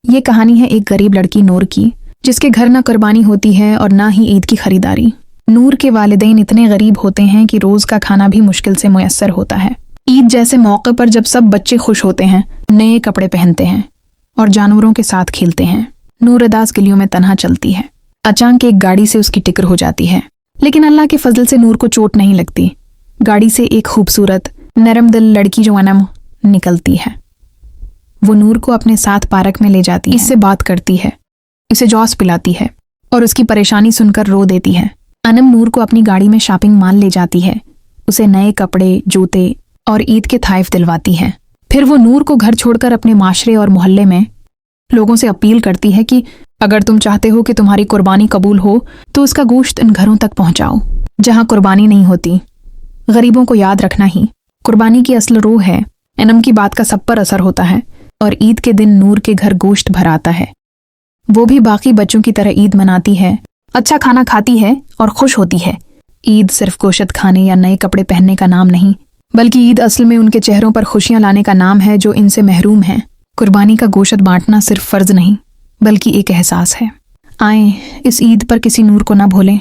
ये कहानी है एक गरीब लड़की नूर की, जिसके घर न कुर्बानी होती है और ना ही ईद की खरीदारी। नूर के वालिदैन इतने गरीब होते हैं कि रोज का खाना भी मुश्किल से मुयस्सर होता है। ईद जैसे मौके पर जब सब बच्चे खुश होते हैं, नए कपड़े पहनते हैं और जानवरों के साथ खेलते हैं, नूर अदास गलियों में तन्हा चलती है। अचानक एक गाड़ी से उसकी टिकर हो जाती है, लेकिन अल्लाह के फजल से नूर को चोट नहीं लगती। गाड़ी से एक खूबसूरत नरम दिल लड़की जो अनम निकलती है। वो नूर को अपने साथ पार्क में ले जाती है, इससे बात करती है, इसे जूस पिलाती है और उसकी परेशानी सुनकर रो देती है। अनम नूर को अपनी गाड़ी में शॉपिंग मॉल ले जाती है, उसे नए कपड़े, जूते और ईद के थाइफ दिलवाती है। फिर वो नूर को घर छोड़कर अपने माशरे और मोहल्ले में लोगों से अपील करती है कि अगर तुम चाहते हो कि तुम्हारी कुर्बानी कबूल हो तो उसका गोश्त इन घरों तक पहुंचाओ जहां कुर्बानी नहीं होती। गरीबों को याद रखना ही कुर्बानी की असल रूह है। अनम की बात का सब पर असर होता है और ईद के दिन नूर के घर गोश्त भर आता है। वो भी बाकी बच्चों की तरह ईद मनाती है, अच्छा खाना खाती है और खुश होती है। ईद सिर्फ गोश्त खाने या नए कपड़े पहनने का नाम नहीं, बल्कि ईद असल में उनके चेहरों पर खुशियां लाने का नाम है जो इनसे महरूम हैं। कुर्बानी का गोश्त बांटना सिर्फ फर्ज नहीं, बल्कि एक एहसास है। आएं इस ईद पर किसी नूर को ना भूलें।